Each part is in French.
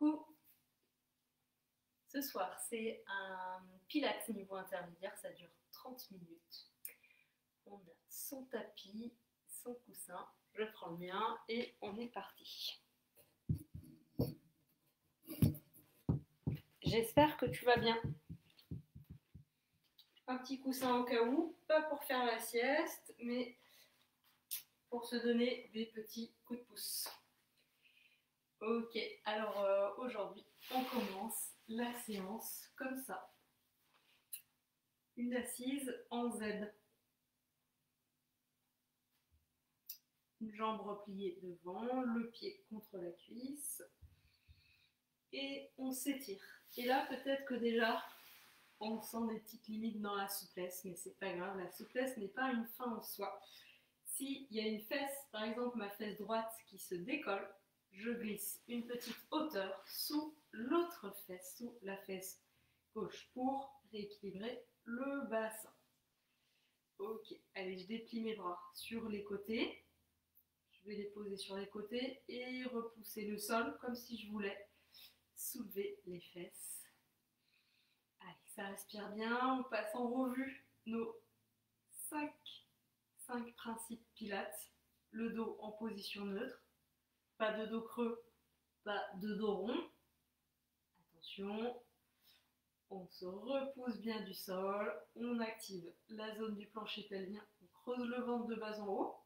Coucou! Ce soir, c'est un pilates niveau intermédiaire, ça dure 30 minutes. On a son tapis, son coussin, je prends le mien et on est parti. J'espère que tu vas bien. Un petit coussin au cas où, pas pour faire la sieste, mais pour se donner des petits coups de pouce. Ok, alors aujourd'hui, on commence la séance comme ça. Une assise en Z. Une jambe repliée devant, le pied contre la cuisse. Et on s'étire. Et là, peut-être que déjà, on sent des petites limites dans la souplesse, mais c'est pas grave, la souplesse n'est pas une fin en soi. S'il y a une fesse, par exemple ma fesse droite qui se décolle, je glisse une petite hauteur sous l'autre fesse, sous la fesse gauche pour rééquilibrer le bassin. Ok, allez, je déplie mes bras sur les côtés. Je vais les poser sur les côtés et repousser le sol comme si je voulais soulever les fesses. Allez, ça respire bien. On passe en revue nos 5 principes pilates. Le dos en position neutre. Pas de dos creux, pas de dos rond. Attention, on se repousse bien du sol. On active la zone du plancher pelvien. On creuse le ventre de bas en haut.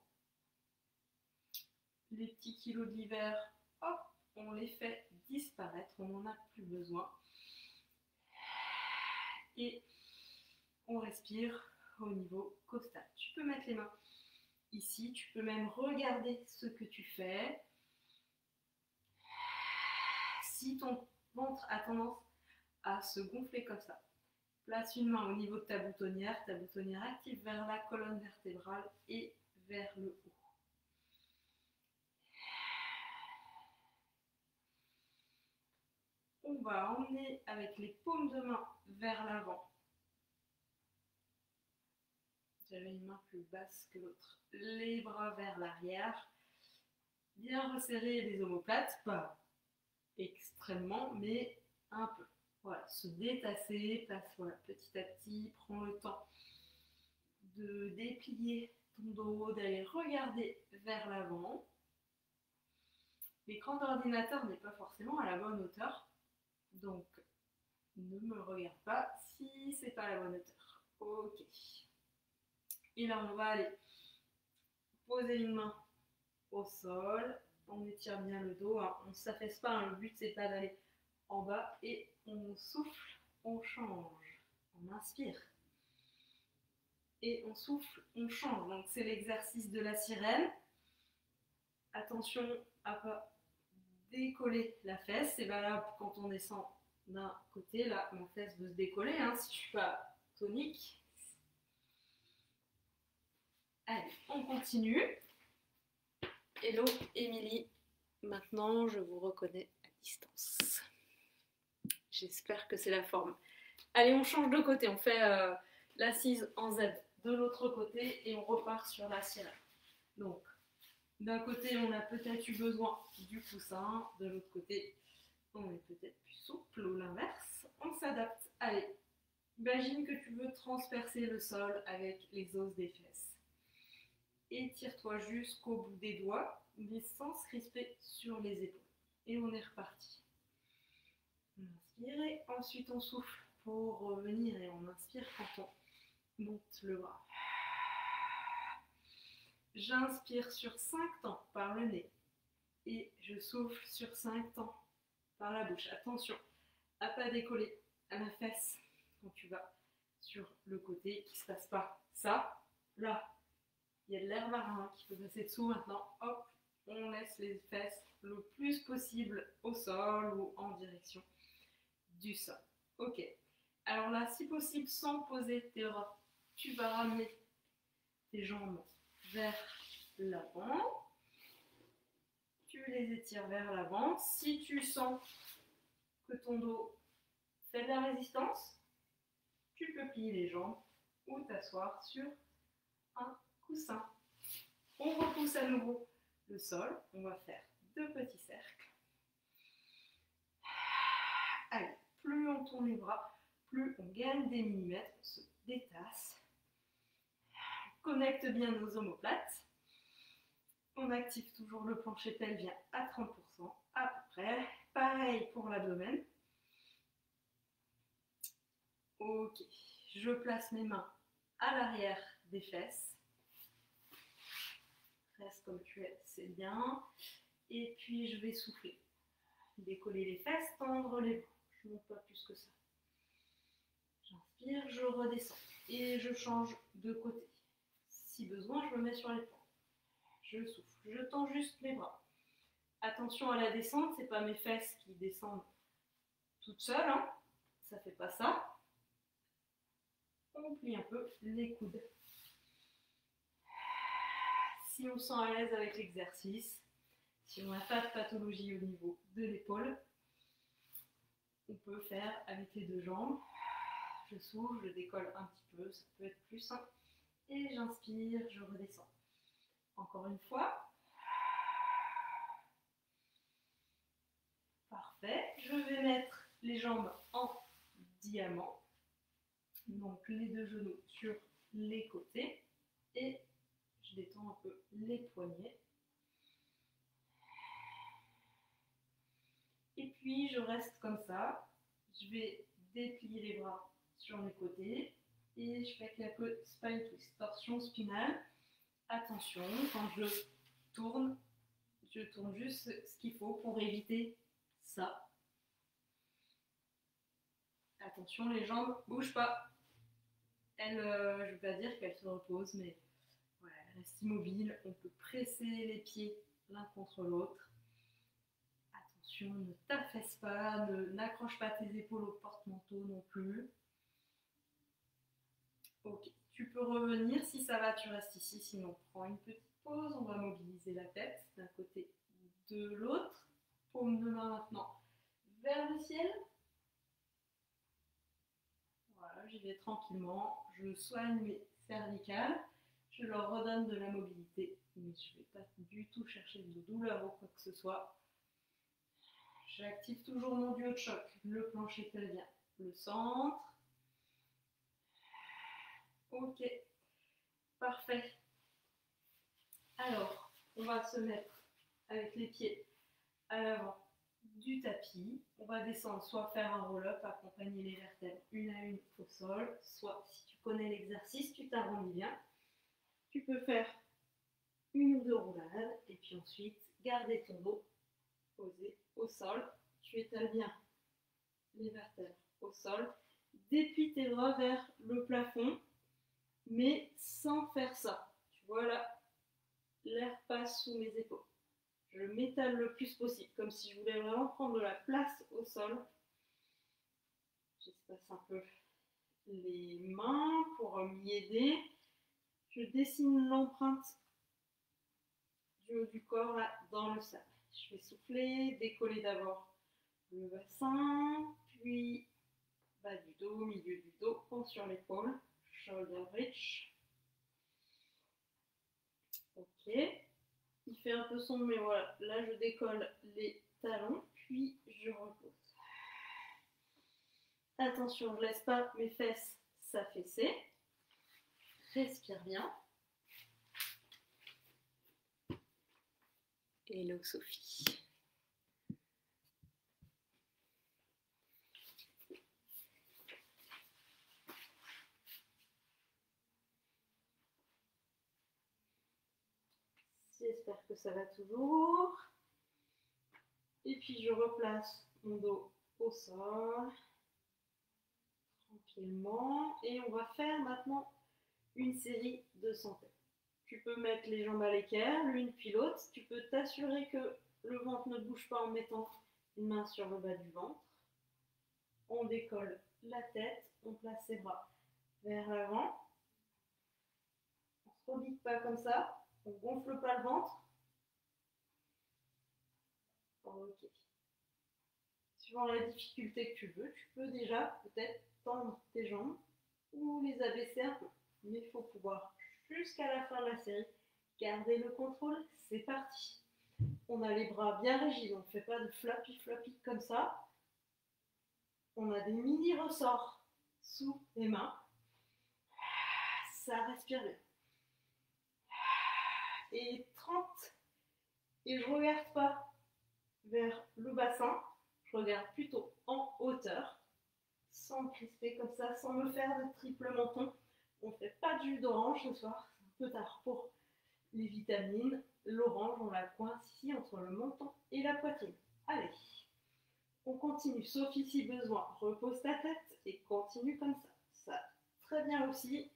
Les petits kilos de l'hiver, hop, on les fait disparaître. On n'en a plus besoin. Et on respire au niveau costal. Tu peux mettre les mains ici, tu peux même regarder ce que tu fais. Si ton ventre a tendance à se gonfler comme ça, place une main au niveau de ta boutonnière active vers la colonne vertébrale et vers le haut. On va emmener avec les paumes de main vers l'avant. J'avais une main plus basse que l'autre. Les bras vers l'arrière. Bien resserrer les omoplates, pas extrêmement, mais un peu. Voilà, se détasser, passe voilà, petit à petit, prends le temps de déplier ton dos, d'aller regarder vers l'avant. L'écran d'ordinateur n'est pas forcément à la bonne hauteur, donc ne me regarde pas si c'est pas à la bonne hauteur. Ok. Et là, on va aller poser une main au sol. On étire bien le dos. Hein. On ne s'affaisse pas. Hein. Le but, c'est pas d'aller en bas. Et on souffle, on change. On inspire. Et on souffle, on change. Donc, c'est l'exercice de la sirène. Attention à ne pas décoller la fesse. Et bien là, quand on descend d'un côté, là, ma fesse veut se décoller. Hein, si je ne suis pas tonique. Allez, on continue. Hello, Émilie. Maintenant, je vous reconnais à distance. J'espère que c'est la forme. Allez, on change de côté. On fait l'assise en Z de l'autre côté et on repart sur la sirène. Donc, d'un côté, on a peut-être eu besoin du coussin. De l'autre côté, on est peut-être plus souple ou l'inverse. On s'adapte. Allez, imagine que tu veux transpercer le sol avec les os des fesses. Étire-toi jusqu'au bout des doigts, mais sans se crisper sur les épaules. Et on est reparti. On inspire et ensuite on souffle pour revenir et on inspire quand on monte le bras. J'inspire sur 5 temps par le nez et je souffle sur 5 temps par la bouche. Attention à ne pas décoller à la fesse quand tu vas sur le côté, qu'il ne se passe pas ça, là. Il y a de l'air marin qui peut passer dessous maintenant. Hop, on laisse les fesses le plus possible au sol ou en direction du sol. Ok. Alors là, si possible, sans poser tes bras, tu vas ramener tes jambes vers l'avant. Tu les étires vers l'avant. Si tu sens que ton dos fait de la résistance, tu peux plier les jambes ou t'asseoir sur un coussin. On repousse à nouveau le sol. On va faire 2 petits cercles. on tourne les bras, plus on gagne des millimètres, on se détasse. On connecte bien nos omoplates. On active toujours le plancher pelvien à 30% à peu près. Pareil pour l'abdomen. Ok, je place mes mains à l'arrière des fesses. Reste comme tu es, c'est bien. Et puis je vais souffler. Décoller les fesses, tendre les bras. Je ne monte pas plus que ça. J'inspire, je redescends. Et je change de côté. Si besoin, je me mets sur l'épaule. Je souffle. Je tends juste mes bras. Attention à la descente, ce n'est pas mes fesses qui descendent toutes seules. Hein. Ça ne fait pas ça. On plie un peu les coudes. Si on se sent à l'aise avec l'exercice, si on n'a pas de pathologie au niveau de l'épaule, on peut faire avec les deux jambes. Je souffle, je décolle un petit peu, ça peut être plus simple. Et j'inspire, je redescends. Encore une fois. Parfait. Je vais mettre les jambes en diamant. Donc les deux genoux sur les côtés. Et je détends un peu les poignets. Et puis je reste comme ça. Je vais déplier les bras sur les côtés. Et je fais quelques spine twists, torsion spinale. Attention, quand je tourne juste ce qu'il faut pour éviter ça. Attention, les jambes ne bougent pas. Je ne veux pas dire qu'elles se reposent, mais voilà, elles restent immobiles. On peut presser les pieds l'un contre l'autre. Attention, ne t'affaisse pas, n'accroche pas tes épaules au porte-manteau non plus. Ok, tu peux revenir, si ça va, tu restes ici, sinon prends une petite pause, on va mobiliser la tête d'un côté de l'autre. Paume de main maintenant vers le ciel. Voilà, j'y vais tranquillement, je soigne mes cervicales, je leur redonne de la mobilité, mais je ne vais pas du tout chercher de douleur ou quoi que ce soit. J'active toujours mon duo de choc, le plancher pelvien, le centre. Ok, parfait. Alors, on va se mettre avec les pieds à l'avant du tapis. On va descendre, soit faire un roll-up, accompagner les vertèbres une à une au sol, soit si tu connais l'exercice, tu t'arrondis bien. Tu peux faire une ou deux roulades et puis ensuite garder ton dos posé au sol. Tu étales bien les vertèbres au sol. Déplie tes bras vers le plafond, mais sans faire ça. Tu vois là, l'air passe sous mes épaules. Je m'étale le plus possible, comme si je voulais vraiment prendre de la place au sol. J'espace un peu les mains pour m'y aider. Je dessine l'empreinte du haut du corps là, dans le sable. Je vais souffler, décoller d'abord le bassin, puis bas du dos, milieu du dos, pont sur l'épaule, shoulder bridge. Ok. Il fait un peu sombre, mais voilà. Là, je décolle les talons, puis je repose. Attention, je ne laisse pas mes fesses s'affaisser. Respire bien. Hello Sophie. J'espère que ça va toujours. Et puis je replace mon dos au sol. Tranquillement. Et on va faire maintenant une série de centaines. Tu peux mettre les jambes à l'équerre, l'une puis l'autre. Tu peux t'assurer que le ventre ne bouge pas en mettant une main sur le bas du ventre. On décolle la tête, on place ses bras vers l'avant. On ne se rebique pas comme ça. On ne gonfle pas le ventre. Ok. Suivant la difficulté que tu veux, tu peux déjà peut-être tendre tes jambes ou les abaisser un peu. Mais il faut pouvoir, jusqu'à la fin de la série, garder le contrôle. C'est parti. On a les bras bien rigides, on ne fait pas de flappy comme ça. On a des mini ressorts sous les mains. Ça respire bien. Et 30. Et je ne regarde pas vers le bassin, je regarde plutôt en hauteur, sans me crisper comme ça, sans me faire de triple menton. On ne fait pas de jus d'orange ce soir, c'est un peu tard pour les vitamines. L'orange, on la coince ici entre le menton et la poitrine. Allez, on continue. Sophie, si besoin, repose ta tête et continue comme ça. Ça, très bien aussi.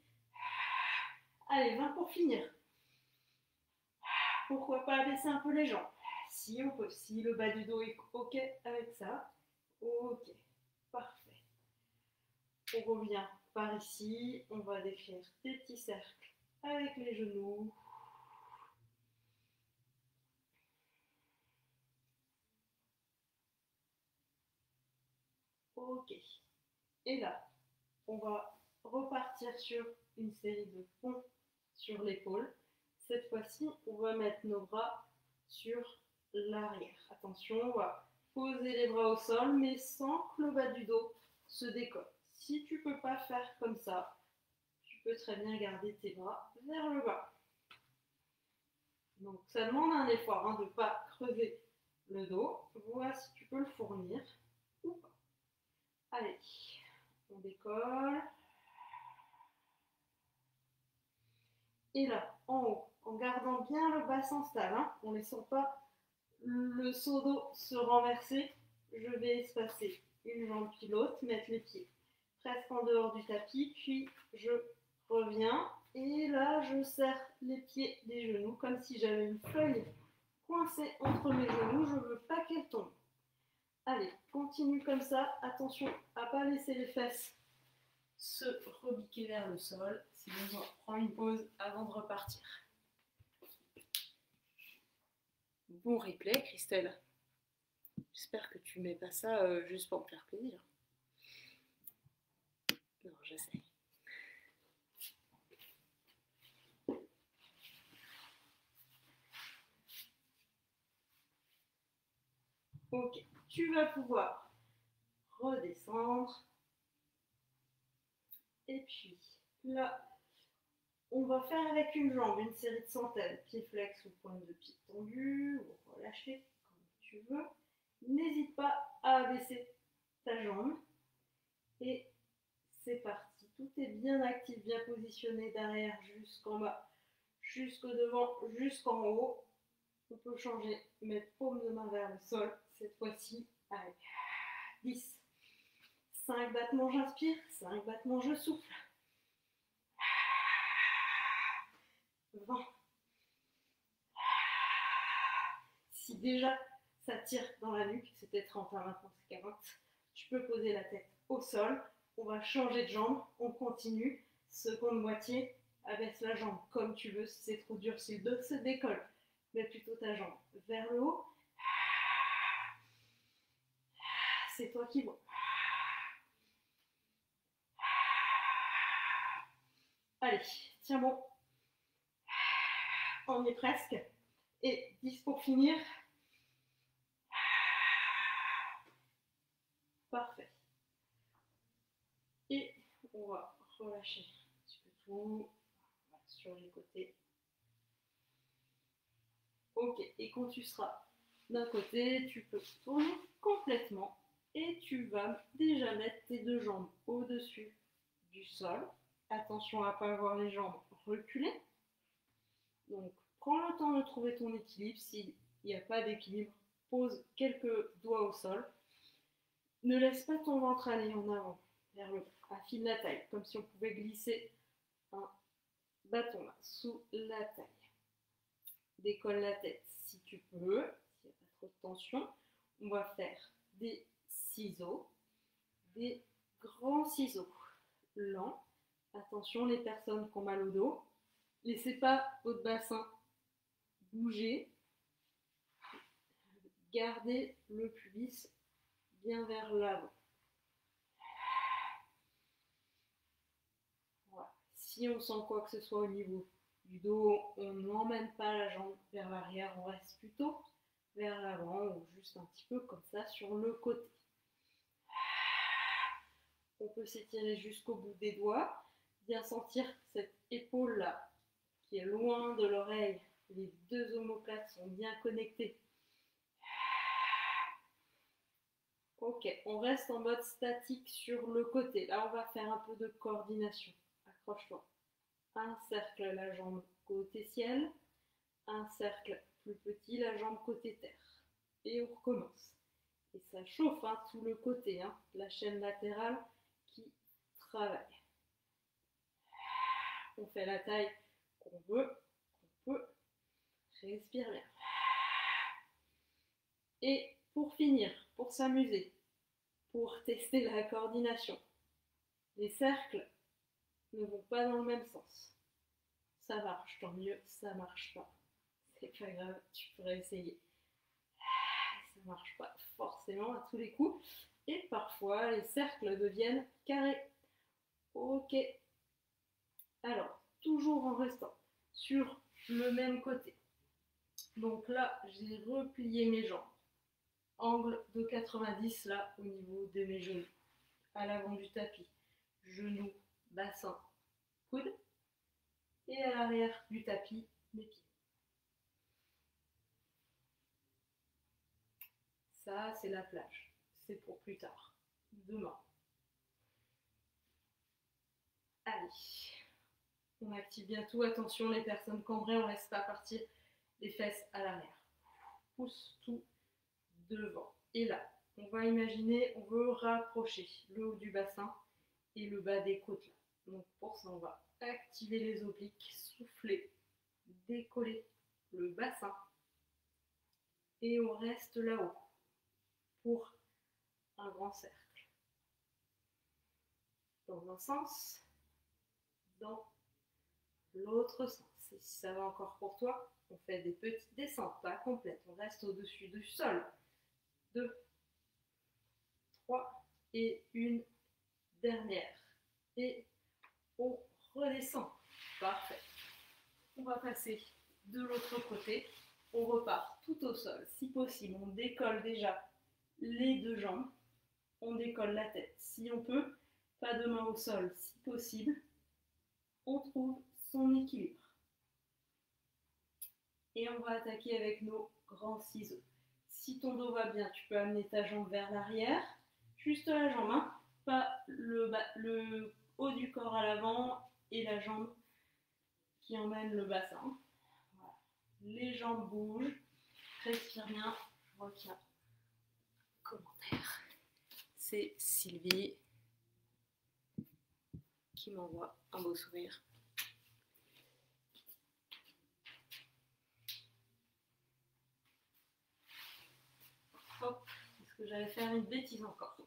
Allez, 20 pour finir. Pourquoi pas baisser un peu les jambes? Si on peut, si le bas du dos est ok avec ça, ok, parfait. On revient par ici, on va décrire des petits cercles avec les genoux. Ok. Et là, on va repartir sur une série de ponts sur l'épaule. Cette fois-ci, on va mettre nos bras sur l'arrière. Attention, on va poser les bras au sol, mais sans que le bas du dos se décolle. Si tu ne peux pas faire comme ça, tu peux très bien garder tes bras vers le bas. Donc ça demande un effort de ne pas creuser le dos. Vois si tu peux le fournir ou pas. Allez, on décolle. Et là, en haut, en gardant bien le bassin stable, on ne laissant pas le seau d'eau se renverser, je vais espacer une jambe puis l'autre, mettre les pieds presque en dehors du tapis, puis je reviens et là je serre les pieds des genoux comme si j'avais une feuille coincée entre mes genoux, je ne veux pas qu'elle tombe. Allez, continue comme ça, attention à ne pas laisser les fesses se rebiquer vers le sol, si besoin, prends une pause avant de repartir. Bon replay, Christelle. J'espère que tu mets pas ça juste pour me faire plaisir. Non, j'essaie. Ok, tu vas pouvoir redescendre. Et puis là, on va faire avec une jambe une série de centaines. Pied flex ou pointe de pied tendue, ou relâcher comme tu veux. N'hésite pas à abaisser ta jambe. Et c'est parti. Tout est bien actif, bien positionné derrière jusqu'en bas, jusqu'au devant, jusqu'en haut. On peut changer, mettre paume de main vers le sol. Cette fois-ci, avec 10. 5 battements, j'inspire. 5 battements, je souffle. 20. Si déjà ça tire dans la nuque, c'était 30, maintenant c'est 40. Tu peux poser la tête au sol. On va changer de jambe. On continue. Seconde moitié. Abaisse la jambe comme tu veux. Si c'est trop dur, si le dos se décolle, mets plutôt ta jambe vers le haut. C'est toi qui vois. Allez, tiens bon. On y est presque. Et 10 pour finir. Parfait. Et on va relâcher un petit peu tout sur les côtés. Ok, et quand tu seras d'un côté, tu peux tourner complètement et tu vas déjà mettre tes deux jambes au-dessus du sol. Attention à ne pas avoir les jambes reculées. Donc, prends le temps de trouver ton équilibre. S'il n'y a pas d'équilibre, pose quelques doigts au sol. Ne laisse pas ton ventre aller en avant, vers le bas. Affine la taille, comme si on pouvait glisser un bâton là, sous la taille. Décolle la tête si tu peux, s'il n'y a pas trop de tension. On va faire des ciseaux, des grands ciseaux lents. Attention, les personnes qui ont mal au dos, laissez pas votre bassin bouger. Gardez le pubis bien vers l'avant. Voilà. Si on sent quoi que ce soit au niveau du dos, on n'emmène pas la jambe vers l'arrière, on reste plutôt vers l'avant ou juste un petit peu comme ça sur le côté. peut s'étirer jusqu'au bout des doigts, bien sentir cette épaule-là qui est loin de l'oreille. Les deux omoplates sont bien connectées. Ok, on reste en mode statique sur le côté. Là, on va faire un peu de coordination. Accroche-toi. Un cercle, la jambe côté ciel. Un cercle plus petit, la jambe côté terre. Et on recommence. Et ça chauffe hein, tout le côté, hein, la chaîne latérale qui travaille. On fait la taille qu'on veut, qu'on peut. Respire bien. Et pour finir, pour s'amuser, pour tester la coordination, les cercles ne vont pas dans le même sens. Ça marche, tant mieux, ça marche pas. C'est pas grave, tu pourrais essayer. Ça marche pas forcément à tous les coups. Et parfois, les cercles deviennent carrés. Ok. Alors, toujours en restant sur le même côté. Donc là, j'ai replié mes jambes. Angle de 90 là au niveau de mes genoux. À l'avant du tapis. Genoux, bassin, coude. Et à l'arrière du tapis, mes pieds. Ça, c'est la plage. C'est pour plus tard. Demain. Allez. On active bien tout. Attention, les personnes cambrées, on ne laisse pas partir les fesses à l'arrière. Pousse tout devant. Et là, on va imaginer, on veut rapprocher le haut du bassin et le bas des côtes. Là. Donc pour ça, on va activer les obliques, souffler, décoller le bassin. Et on reste là-haut pour un grand cercle. Dans un sens, dans l'autre sens. Et si ça va encore pour toi, on fait des petites descentes, pas complètes. On reste au-dessus du sol. 2, 3 et une dernière. Et on redescend. Parfait. On va passer de l'autre côté. On repart tout au sol. Si possible, on décolle déjà les deux jambes. On décolle la tête. Si on peut, pas de main au sol. Si possible, on trouve son équilibre. Et on va attaquer avec nos grands ciseaux. Si ton dos va bien, tu peux amener ta jambe vers l'arrière. Juste la jambe, hein, pas le haut du corps à l'avant et la jambe qui emmène le bassin. Voilà. Les jambes bougent. Respire bien. Je vois qu'il y a un commentaire. C'est Sylvie qui m'envoie un beau sourire. Hop, est-ce que j'allais faire une bêtise encore?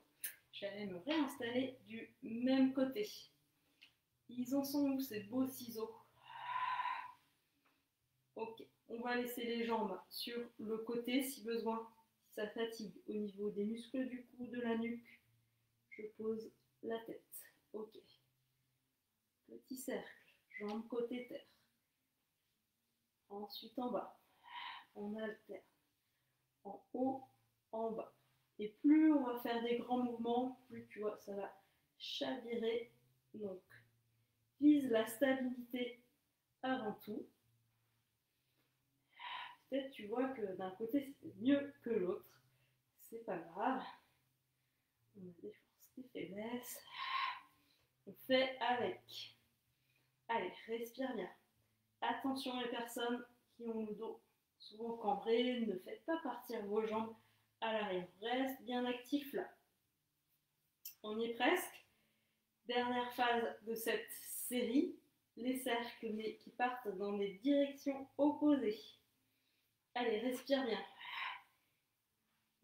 J'allais me réinstaller du même côté. Ils en sont où ces beaux ciseaux? Ok, on va laisser les jambes sur le côté si besoin. Si ça fatigue au niveau des muscles du cou, de la nuque, je pose la tête. Ok. Petit cercle, jambes côté terre. Ensuite en bas, on alterne. En haut, en bas. Et plus on va faire des grands mouvements, plus tu vois, ça va chavirer. Donc, vise la stabilité avant tout. Peut-être tu vois que d'un côté c'était mieux que l'autre. C'est pas grave. On a des forces, des faiblesses. On fait avec. Allez, respire bien. Attention les personnes qui ont le dos souvent cambré, ne faites pas partir vos jambes à l'arrière. Reste bien actif là. On y est presque. Dernière phase de cette série, les cercles mais qui partent dans des directions opposées. Allez, respire bien.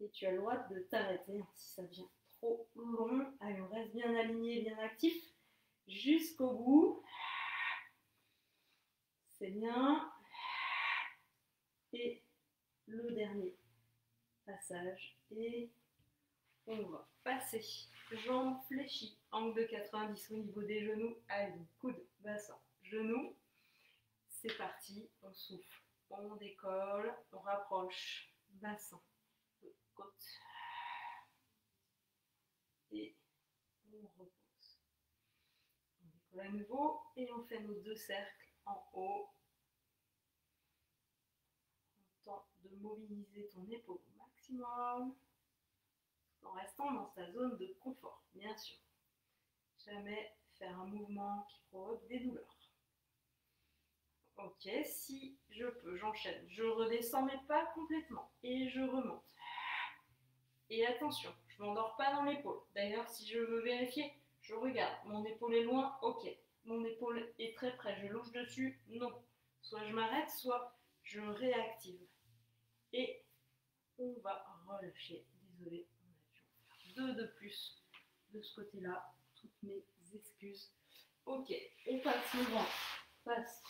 Et tu as le droit de t'arrêter hein, si ça devient trop long. Allez, on reste bien aligné, bien actif jusqu'au bout. C'est bien. Et le dernier passage. Et on va passer. Jambes fléchies, angle de 90 au niveau des genoux. Allez, coude, bassin, genoux. C'est parti, on souffle. On décolle, on rapproche. Bassin, côte. Et on repose. à nouveau, et on fait nos 2 cercles en haut. Tente de mobiliser ton épaule au maximum, en restant dans sa zone de confort, bien sûr. Jamais faire un mouvement qui provoque des douleurs. Ok, si je peux, j'enchaîne. Je redescends mais pas complètement. Et je remonte. Et attention, je ne m'endors pas dans l'épaule. D'ailleurs, si je veux vérifier, je regarde. Mon épaule est loin, ok. Mon épaule est très près, je louche dessus, non. Soit je m'arrête, soit je réactive. Et on va relâcher. Désolée, on a dû en faire 2 de plus de ce côté-là. Toutes mes excuses. Ok, on passe le ventre, passe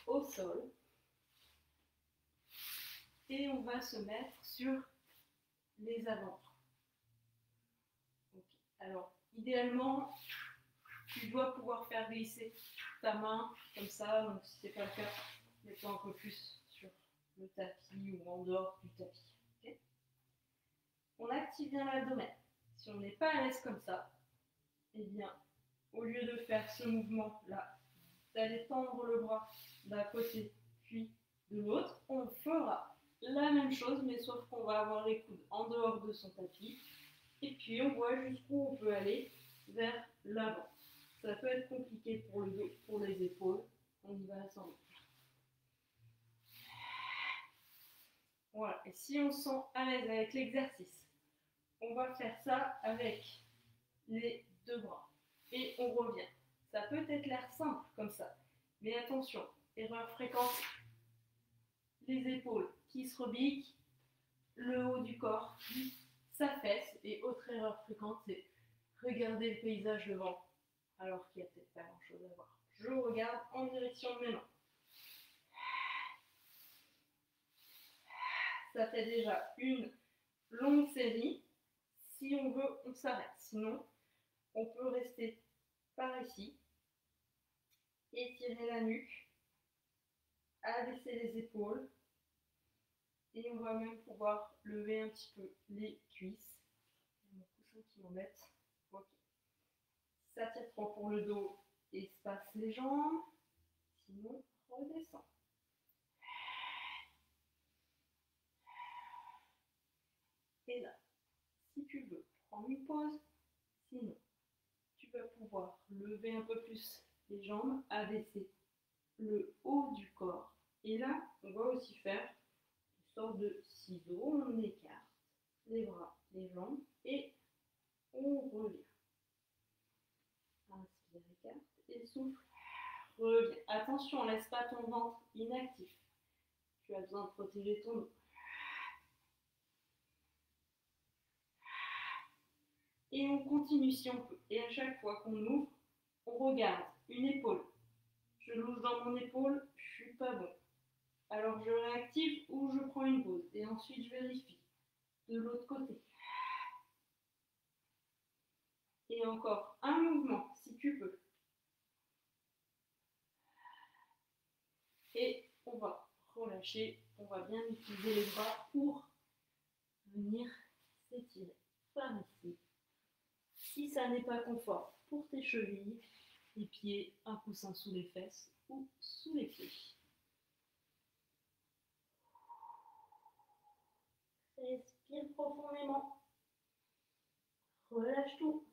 au sol. Et on va se mettre sur les avant-bras. Okay. Alors, idéalement, tu dois pouvoir faire glisser ta main comme ça. Donc, si ce n'est pas le cas, mets-toi un peu plus sur le tapis ou en dehors du tapis. Okay. On active bien l'abdomen. Si on n'est pas à l'aise comme ça, eh bien, au lieu de faire ce mouvement-là, d'aller tendre le bras d'un côté puis de l'autre, on fera la même chose, mais sauf qu'on va avoir les coudes en dehors de son tapis. Et puis on voit jusqu'où on peut aller vers l'avant. Ça peut être compliqué pour le dos, pour les épaules. On y va ensemble. Voilà. Et si on se sent à l'aise avec l'exercice, on va faire ça avec les 2 bras. Et on revient. Ça peut être l'air simple comme ça. Mais attention, erreur fréquente, les épaules qui se rebiquent, le haut du corps qui s'affaisse. Et autre erreur fréquente, c'est regarder le paysage devant, alors qu'il n'y a peut-être pas grand-chose à voir. Je regarde en direction de mes mains. Ça fait déjà une longue série. Si on veut, on s'arrête. Sinon, on peut rester par ici, étirer la nuque, abaisser les épaules, et on va même pouvoir lever un petit peu les cuisses. Il y a mon coussin qui m'embête. Ok. Ça tire trop pour le dos, espace les jambes. Sinon, redescends. Et là, si tu veux, prends une pause. Sinon, tu vas pouvoir lever un peu plus les jambes, abaisser le haut du corps. Et là, on va aussi faire une sorte de ciseau. On écarte les bras, les jambes et on revient. Inspire, écarte et souffle. Reviens. Attention, laisse pas ton ventre inactif. Tu as besoin de protéger ton dos. Et on continue si on peut. Et à chaque fois qu'on ouvre, on regarde une épaule. Je louche dans mon épaule, je suis pas bon. Alors je réactive ou je prends une pause. Et ensuite je vérifie. De l'autre côté. Et encore un mouvement, si tu peux. Et on va relâcher. On va bien utiliser les bras pour venir s'étirer par ici. Si ça n'est pas confort pour tes chevilles, les pieds, un coussin sous les fesses ou sous les pieds. Respire profondément. Relâche tout.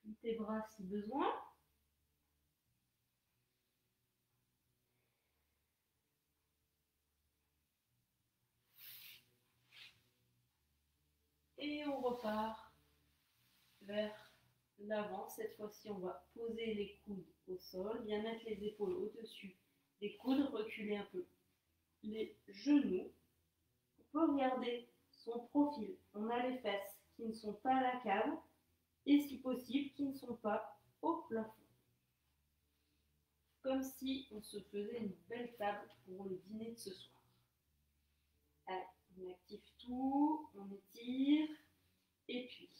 Plie tes bras si besoin. Et on repart vers l'avant. Cette fois-ci, on va poser les coudes au sol, bien mettre les épaules au-dessus des coudes, reculer un peu les genoux. On peut regarder son profil. On a les fesses qui ne sont pas à la cave et si possible qui ne sont pas au plafond. Comme si on se faisait une belle table pour le dîner de ce soir. Allez, on active tout, on étire et puis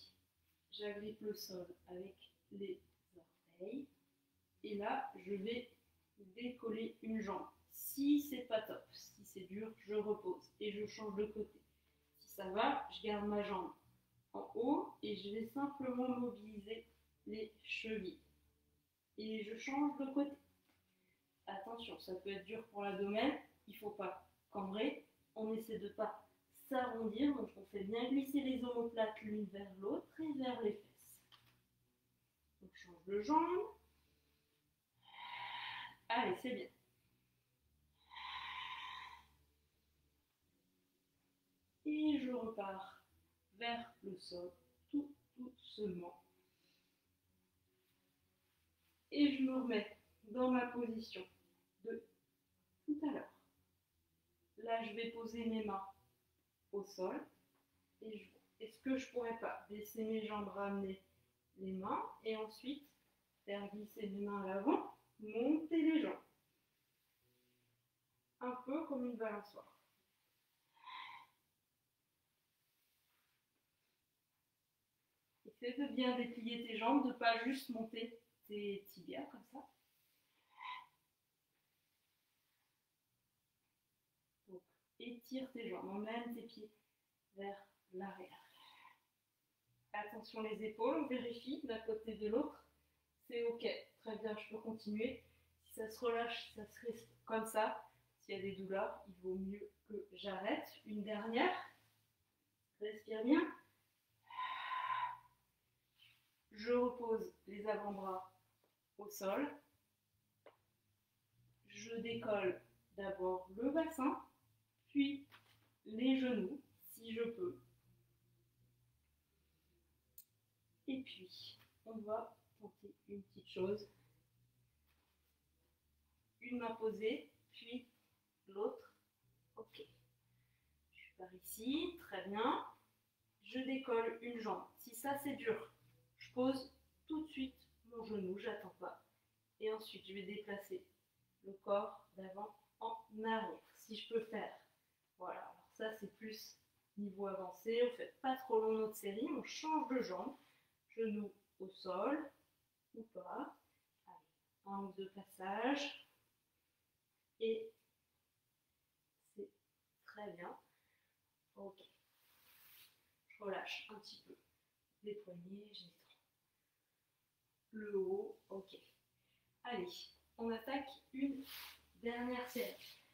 j'agrippe le sol avec les orteils. Et là, je vais décoller une jambe. Si c'est pas top, si c'est dur, je repose et je change de côté. Si ça va, je garde ma jambe en haut et je vais simplement mobiliser les chevilles. Et je change de côté. Attention, ça peut être dur pour l'abdomen, il ne faut pas cambrer, on essaie de ne pas s'arrondir, donc on fait bien glisser les omoplates l'une vers l'autre et vers les fesses. Donc je change de jambe. Allez, c'est bien. Et je repars vers le sol, tout doucement. Et je me remets dans ma position de tout à l'heure. Là, je vais poser mes mains au sol. Et est-ce que je ne pourrais pas baisser mes jambes, ramener les mains et ensuite faire glisser mes mains à l'avant, monter les jambes. Un peu comme une balançoire. Essaie de bien déplier tes jambes, de ne pas juste monter tes tibias comme ça. Donc, étire tes jambes, emmène tes pieds vers l'arrière. Attention les épaules, on vérifie d'un côté de l'autre. C'est ok, très bien, je peux continuer. Si ça se relâche, ça se risque comme ça. S'il y a des douleurs, il vaut mieux que j'arrête. Une dernière. Respire bien. Je repose les avant-bras au sol. Je décolle d'abord le bassin, puis les genoux, si je peux. Et puis, on va tenter une petite chose. Une main posée, puis l'autre. Ok. Je pars ici, très bien. Je décolle une jambe. Si ça c'est dur, je pose tout de suite mon genou, j'attends pas. Et ensuite, je vais déplacer le corps d'avant en arrière. Si je peux faire. Voilà, alors ça c'est plus niveau avancé. On ne fait pas trop long notre série. On change de jambe. Genou au sol ou pas. Allez, un ou deux passages. Et c'est très bien. Ok. Je relâche un petit peu les poignets, je détends. Le haut, ok. Allez, on attaque une dernière série.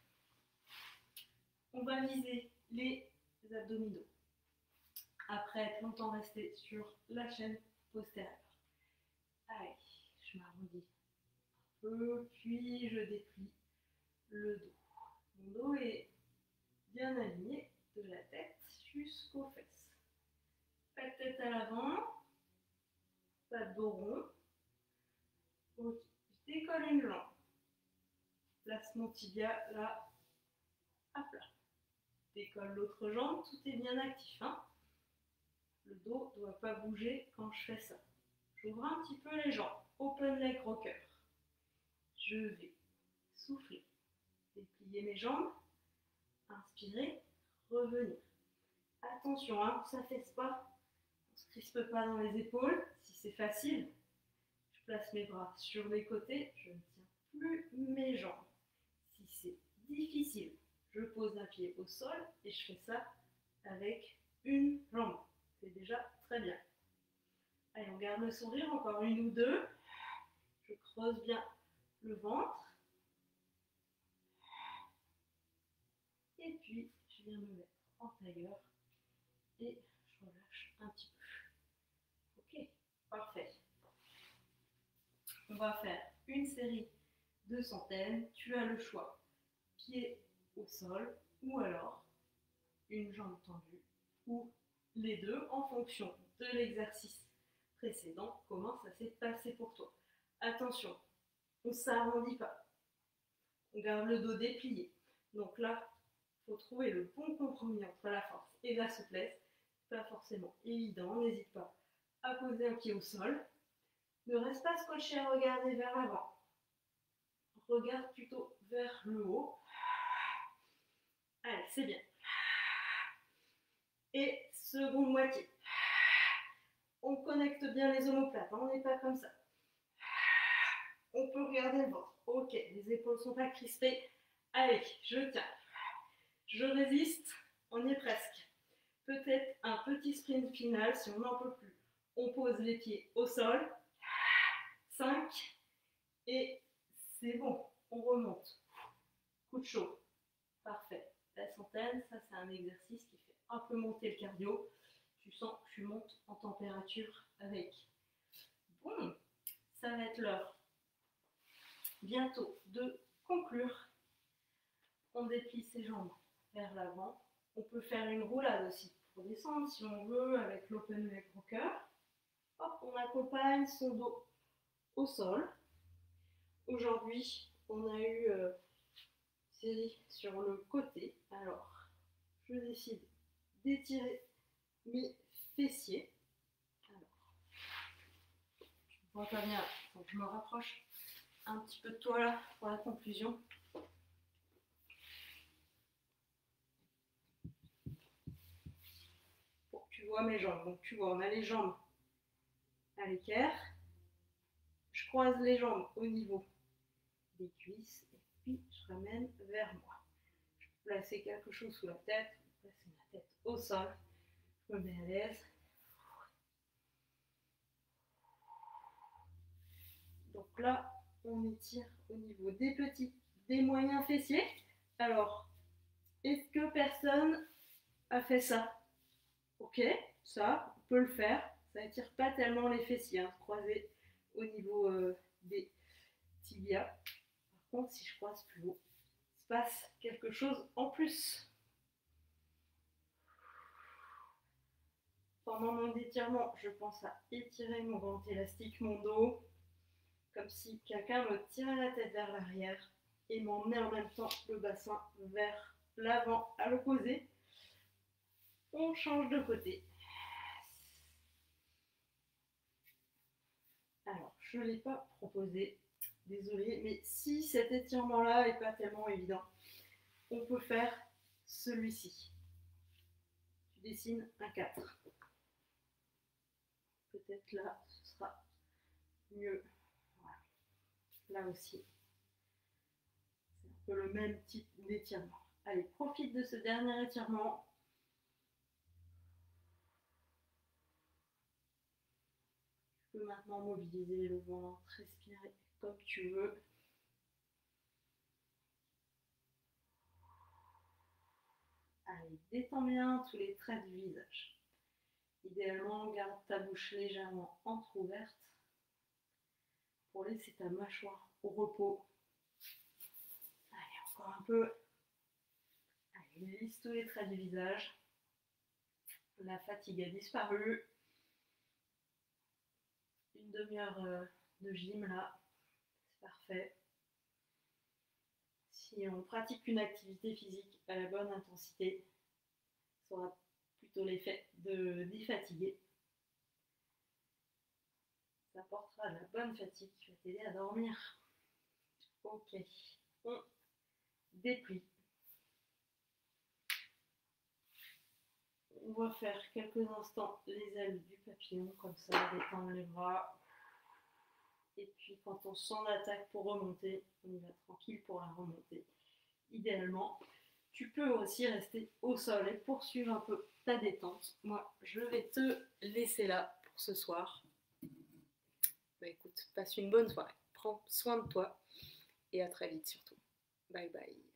On va viser les abdominaux. Après être longtemps resté sur la chaîne postérieure. Allez, je m'arrondis un peu, puis je déplie le dos. Mon dos est bien aligné de la tête jusqu'aux fesses. Pas de tête à l'avant, pas de dos rond. Ok, je décolle une jambe. Place mon tibia là, à plat. Décolle l'autre jambe, tout est bien actif. Hein. Le dos ne doit pas bouger quand je fais ça. J'ouvre un petit peu les jambes. Open leg rocker. Je vais souffler. Déplier mes jambes. Inspirer. Revenir. Attention, hein, ça ne fesse pas. On ne se crispe pas dans les épaules. Si c'est facile, je place mes bras sur les côtés. Je ne tiens plus mes jambes. Si c'est difficile, je pose un pied au sol et je fais ça avec une jambe. C'est déjà très bien. Allez, on garde le sourire, encore une ou deux. Je creuse bien le ventre. Et puis, je viens me mettre en tailleur et je relâche un petit peu. Ok, parfait. On va faire une série de centaines. Tu as le choix. Pied au sol ou alors une jambe tendue ou les deux en fonction de l'exercice précédent, comment ça s'est passé pour toi. Attention, on ne s'arrondit pas, on garde le dos déplié. Donc là, il faut trouver le bon compromis entre la force et la souplesse. Pas forcément évident, n'hésite pas à poser un pied au sol. Ne reste pas scotché à regarder vers l'avant. Regarde plutôt vers le haut. Allez, c'est bien. Et seconde moitié. On connecte bien les omoplates, hein, on n'est pas comme ça. On peut regarder le ventre. Ok, les épaules ne sont pas crispées. Allez, je tiens. Je résiste, on y est presque. Peut-être un petit sprint final si on n'en peut plus. On pose les pieds au sol. 5. Et c'est bon, on remonte. Coup de chaud. Parfait. La centaine, ça c'est un exercice qui fait un peu monter le cardio. Tu sens que tu montes en température avec. Bon, ça va être l'heure bientôt de conclure. On déplie ses jambes vers l'avant. On peut faire une roulade aussi pour descendre si on veut avec l'open leg rocker. Hop, on accompagne son dos au sol. Aujourd'hui, on a eu série sur le côté. Alors, je décide d'étirer mes fessiers. Alors, je ne vois pas bien, donc je me rapproche un petit peu de toi là pour la conclusion. Pour que tu vois mes jambes. Donc tu vois, on a les jambes à l'équerre. Je croise les jambes au niveau des cuisses et puis je ramène vers moi. Je peux placer quelque chose sous la tête, je peux placer ma tête au sol. Je me mets à l'aise. Donc là, on étire au niveau des petits, des moyens fessiers. Alors, est-ce que personne a fait ça? Ok, ça, on peut le faire. Ça n'étire pas tellement les fessiers, hein, croiser au niveau des tibias. Par contre, si je croise plus haut, il se passe quelque chose en plus. Pendant mon étirement, je pense à étirer mon ventre élastique, mon dos, comme si quelqu'un me tirait la tête vers l'arrière et m'emmenait en même temps le bassin vers l'avant à l'opposé. On change de côté. Alors, je ne l'ai pas proposé, désolée, mais si cet étirement-là n'est pas tellement évident, on peut faire celui-ci. Tu dessines un 4. Peut-être là, ce sera mieux. Voilà. Là aussi, c'est un peu le même type d'étirement. Allez, profite de ce dernier étirement. Tu peux maintenant mobiliser le ventre, respirer comme tu veux. Allez, détends bien tous les traits du visage. Idéalement, garde ta bouche légèrement entrouverte pour laisser ta mâchoire au repos. Allez, encore un peu. Allez, lisse tous les traits du visage. La fatigue a disparu. Une demi-heure de gym là, c'est parfait. Si on pratique une activité physique à la bonne intensité, ça aura plutôt l'effet de défatiguer. Ça apportera de la bonne fatigue qui va t'aider à dormir. Ok, on déplie. On va faire quelques instants les ailes du papillon, comme ça, détendre les bras. Et puis quand on sent l'attaque pour remonter, on y va tranquille pour la remonter. Idéalement, tu peux aussi rester au sol et poursuivre un peu ta détente. Moi, je vais te laisser là pour ce soir. Bah écoute, passe une bonne soirée. Prends soin de toi et à très vite surtout. Bye bye.